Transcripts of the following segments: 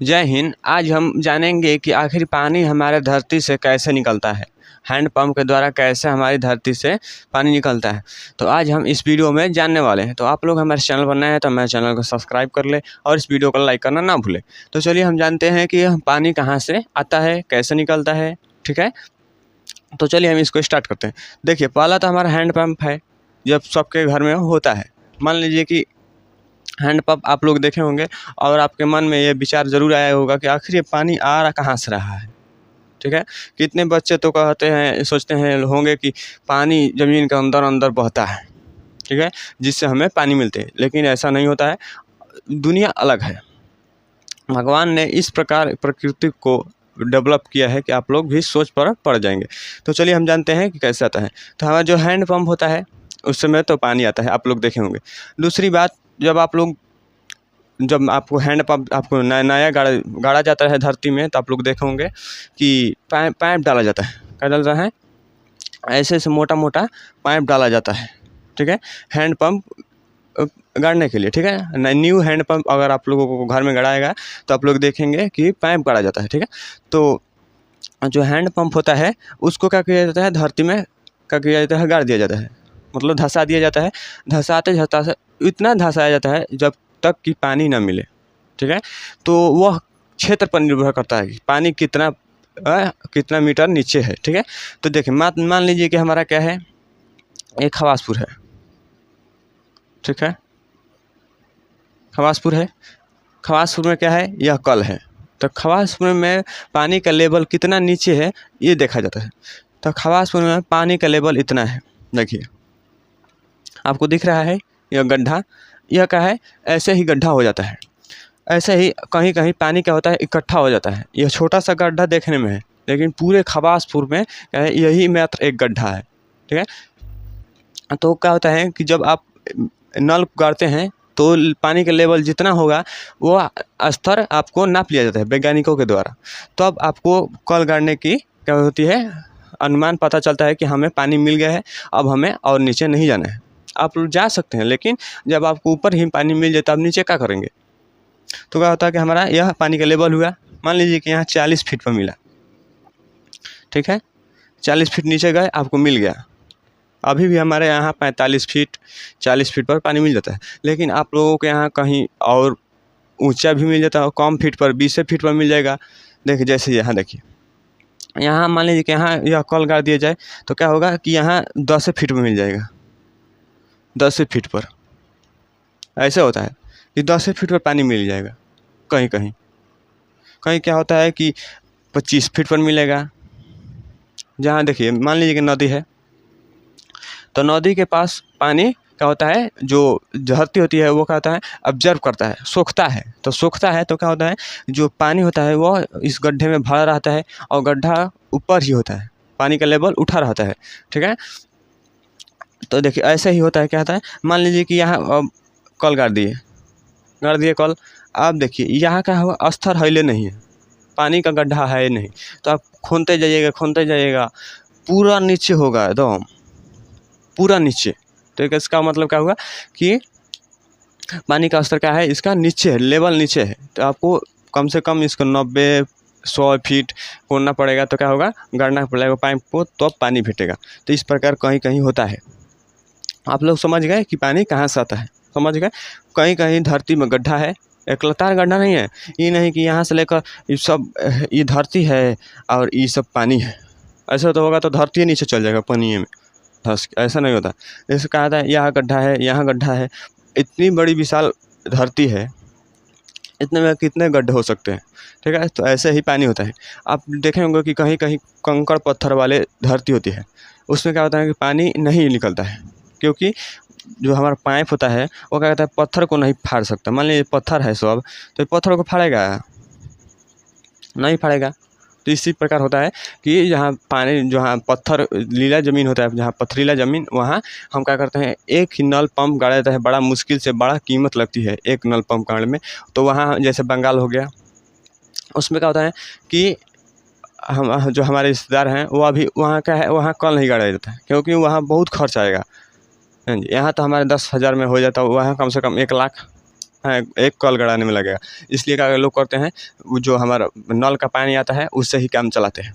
जय हिंद। आज हम जानेंगे कि आखिर पानी हमारे धरती से कैसे निकलता है। हैंडपंप के द्वारा कैसे हमारी धरती से पानी निकलता है, तो आज हम इस वीडियो में जानने वाले हैं। तो आप लोग हमारे चैनल पर नए हैं तो हमारे चैनल को सब्सक्राइब कर ले और इस वीडियो को लाइक करना ना भूलें। तो चलिए हम जानते हैं कि पानी कहाँ से आता है, कैसे निकलता है। ठीक है, तो चलिए हम इसको स्टार्ट करते हैं। देखिए, पहला तो हमारा हैंडपम्प है, जब सबके घर में होता है। मान लीजिए कि हैंडपंप आप लोग देखे होंगे और आपके मन में ये विचार ज़रूर आया होगा कि आखिर ये पानी आ रहा कहाँ से रहा है। ठीक है, कितने बच्चे तो कहते हैं, सोचते हैं होंगे कि पानी ज़मीन के अंदर अंदर बहता है, ठीक है, जिससे हमें पानी मिलते हैं। लेकिन ऐसा नहीं होता है, दुनिया अलग है। भगवान ने इस प्रकार प्रकृति को डेवलप किया है कि आप लोग भी सोच पर पड़ जाएंगे। तो चलिए हम जानते हैं कि कैसे आता है। तो हमारा जो हैंडपम्प होता है उस समय तो पानी आता है, आप लोग देखे होंगे। दूसरी बात, जब आपको हैंडपम्प आपको नया गाड़ा जाता है धरती में, तो आप लोग देखे होंगे कि पाइप डाला जाता है। क्या डालता है? ऐसे मोटा मोटा पाइप डाला जाता है। ठीक है, हैंडपम्प गाड़ने के लिए। ठीक है, न्यू हैंडपम्प अगर आप लोगों को घर में गड़ाएगा तो आप लोग देखेंगे कि पाइप गाड़ा जाता है। ठीक है, तो जो हैंडपम्प होता है उसको क्या किया जाता है, धरती में क्या किया जाता है, गाड़ दिया जाता है, मतलब धंसा दिया जाता है। धंसाते इतना धंसाया जाता है जब तक कि पानी ना मिले। ठीक है, तो वह क्षेत्र पर निर्भर करता है कि पानी कितना मीटर नीचे है। ठीक है, तो देखिए मान लीजिए कि हमारा क्या है, एक खवासपुर है। ठीक है, खवासपुर है। खवासपुर में क्या है, यह कल है। तो खवासपुर में पानी का लेवल कितना नीचे है ये देखा जाता है। तो खवासपुर में पानी का लेवल इतना है। देखिए आपको दिख रहा है यह गड्ढा, यह क्या है, ऐसे ही गड्ढा हो जाता है। ऐसे ही कहीं कहीं पानी क्या होता है, इकट्ठा हो जाता है। यह छोटा सा गड्ढा देखने में है, लेकिन पूरे खवासपुर में क्या है, यही मात्र एक गड्ढा है। ठीक है, तो क्या होता है कि जब आप नल गाड़ते हैं तो पानी का लेवल जितना होगा वो स्तर आपको नाप लिया जाता है वैज्ञानिकों के द्वारा। तो अब आपको कल गाड़ने की क्या होती है, अनुमान पता चलता है कि हमें पानी मिल गया है, अब हमें और नीचे नहीं जाना है। आप जा सकते हैं, लेकिन जब आपको ऊपर ही पानी मिल जाए तो आप नीचे क्या करेंगे। तो क्या होता है कि हमारा यह पानी का लेवल हुआ, मान लीजिए कि यहाँ 40 फीट पर मिला। ठीक है, 40 फीट नीचे गए, आपको मिल गया। अभी भी हमारे यहाँ 45 फीट 40 फीट पर पानी मिल जाता है, लेकिन आप लोगों के यहाँ कहीं और ऊंचा भी मिल जाता है, कम फीट पर 20 फीट पर मिल जाएगा। देखिए जैसे यहाँ देखिए, यहाँ मान लीजिए कि यहाँ यह कल गाड़ दिया जाए तो क्या होगा कि यहाँ 10 फीट पर मिल जाएगा। 10 फीट पर ऐसे होता है कि 10 फीट पर पानी मिल जाएगा। कहीं कहीं कहीं क्या होता है कि 25 फीट पर मिलेगा। जहाँ देखिए मान लीजिए कि नदी है, तो नदी के पास पानी क्या होता है, जो धरती होती है वो क्या होता है, ऑब्जर्व करता है, सोखता है। तो सोखता है तो क्या होता है, जो पानी होता है वो इस गड्ढे में भरा रहता है और गड्ढा ऊपर ही होता है, पानी का लेवल उठा रहता है। ठीक है, तो देखिए ऐसे ही होता है। क्या होता है, मान लीजिए कि यहाँ कल गाड़ दिए कल। आप देखिए यहाँ का हुआ स्तर हिले नहीं है, पानी का गड्ढा है नहीं, तो आप खोदते जाइएगा पूरा नीचे होगा, एकदम पूरा नीचे। तो इसका मतलब क्या होगा कि पानी का स्तर क्या है, इसका नीचे है, लेवल नीचे है। तो आपको कम से कम इसको 90-100 फीट खोदना पड़ेगा। तो क्या होगा, गाड़ना पड़ेगा पाइप को, तो अब पानी भेटेगा। तो इस प्रकार कहीं कहीं होता है। आप लोग समझ गए कि पानी कहाँ से आता है, समझ गए। कहीं कहीं धरती में गड्ढा है, एक लगातार गड्ढा नहीं है। ये नहीं कि यहाँ से लेकर ये सब ये धरती है और ये सब पानी है। ऐसा तो होगा तो धरती नीचे चल जाएगा पानी में धंस। ऐसा नहीं होता। जैसे कहा था यहाँ गड्ढा है, यहाँ गड्ढा है, इतनी बड़ी विशाल धरती है, इतने में कितने गड्ढे हो सकते हैं। ठीक है, तो ऐसे ही पानी होता है। आप देखे होंगे कि कहीं कहीं कंकड़ पत्थर वाले धरती होती है, उसमें क्या होता है कि पानी नहीं निकलता है, क्योंकि जो हमारा पाइप होता है वो क्या कहता है, पत्थर को नहीं फाड़ सकता। मान लीजिए पत्थर है सब, तो पत्थर को फाड़ेगा नहीं, फाड़ेगा। तो इसी प्रकार होता है कि जहाँ पानी, जहाँ पत्थर लीला ज़मीन होता है, जहाँ पथरीला ज़मीन, वहाँ हम क्या करते हैं, एक ही नल पंप गाड़ा जाता है। बड़ा मुश्किल से, बड़ा कीमत लगती है एक नल पंप गाड़ने में। तो वहाँ जैसे बंगाल हो गया, उसमें क्या होता है कि हम जो हमारे रिश्तेदार हैं वो अभी वहाँ क्या है, वहाँ कल नहीं गाड़ा जाता है, क्योंकि वहाँ बहुत खर्च आएगा। यहाँ तो हमारे 10,000 में हो जाता है, वहाँ कम से कम 1 लाख हाँ, एक कल गड़ाने में लगेगा। इसलिए क्या लोग करते हैं, वो जो हमारा नल का पानी आता है उससे ही काम चलाते हैं।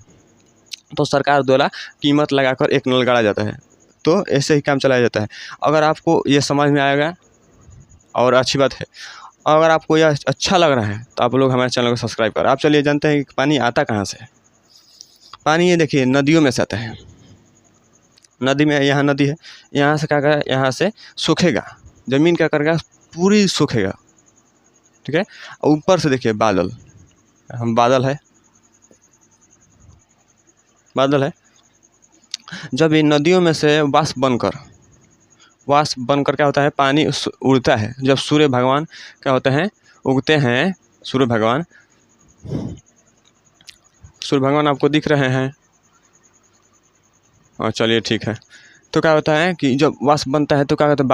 तो सरकार द्वारा कीमत लगाकर एक नल गाड़ा जाता है, तो ऐसे ही काम चलाया जाता है। अगर आपको ये समझ में आएगा और अच्छी बात है, अगर आपको यह अच्छा लग रहा है तो आप लोग हमारे चैनल को सब्सक्राइब करें। आप चलिए जानते हैं कि पानी आता कहाँ से है। पानी ये देखिए नदियों में से आता है। नदी में, यहाँ नदी है, यहाँ से क्या करेगा, यहाँ से सूखेगा, ज़मीन क्या करेगा, पूरी सूखेगा, ठीक है। ऊपर से देखिए बादल, हम बादल है, बादल है। जब ये नदियों में से वाष्प बनकर क्या होता है, पानी उड़ता है। जब सूर्य भगवान क्या होते हैं, उगते हैं, सूर्य भगवान आपको दिख रहे हैं, और चलिए ठीक है। तो क्या होता है कि जब वाष्प बनता है तो क्या होता है,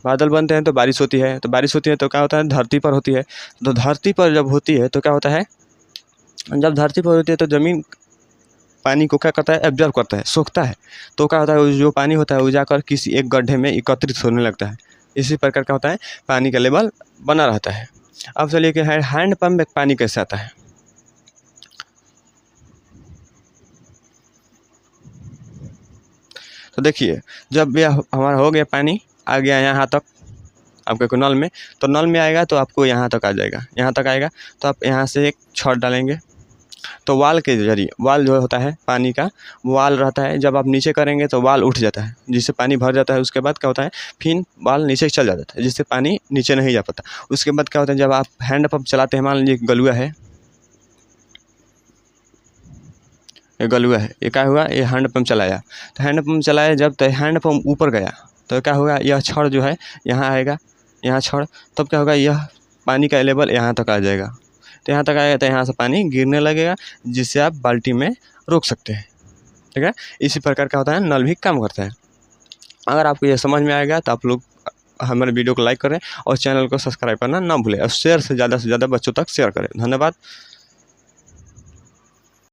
बादल बनते हैं तो बारिश होती है, तो बारिश होती है तो क्या होता है, धरती पर होती है। तो धरती पर जब होती है तो क्या होता है, जब धरती पर होती है तो ज़मीन पानी को क्या करता है, एब्जॉर्ब करता है, सोखता है। तो क्या होता है, जो पानी होता है वो जाकर किसी एक गड्ढे में एकत्रित होने लगता है। इसी प्रकार क्या होता है, पानी का लेवल बना रहता है। अब चलिए कि हैंड पंप में पानी कैसे आता है। तो देखिए, जब यह हमारा हो गया, पानी आ गया यहाँ तक आपके नल में, तो नल में आएगा तो आपको यहाँ तक आ जाएगा, यहाँ तक आएगा तो आप यहाँ से एक छड़ डालेंगे। तो वाल के जरिए, वाल जो होता है पानी का, वाल रहता है, जब आप नीचे करेंगे तो वाल उठ जाता है, जिससे पानी भर जाता है। उसके बाद क्या होता है, फिर वाल नीचे चल जाता है, जिससे पानी नीचे नहीं जा पाता। उसके बाद क्या होता है, जब आप हैंड पंप चलाते हैं, मान लीजिए गलुआ है, ये गलुआ है, ये क्या हुआ, ये हैंड पंप चलाया। तो हैंड पंप चलाया जब, तो हैंड पंप ऊपर गया तो क्या होगा, यह छड़ जो है यहाँ आएगा, यहाँ छड़, तब क्या होगा, यह पानी का लेवल यहाँ तक आ जाएगा। तो यहाँ तक आएगा तो यहाँ से पानी गिरने लगेगा, जिससे आप बाल्टी में रोक सकते हैं, ठीक है। इसी प्रकार क्या होता है, नल भी काम करता है। अगर आपको यह समझ में आएगा तो आप लोग हमारे वीडियो को लाइक करें और चैनल को सब्सक्राइब करना ना भूलें, और शेयर से ज़्यादा बच्चों तक शेयर करें। धन्यवाद।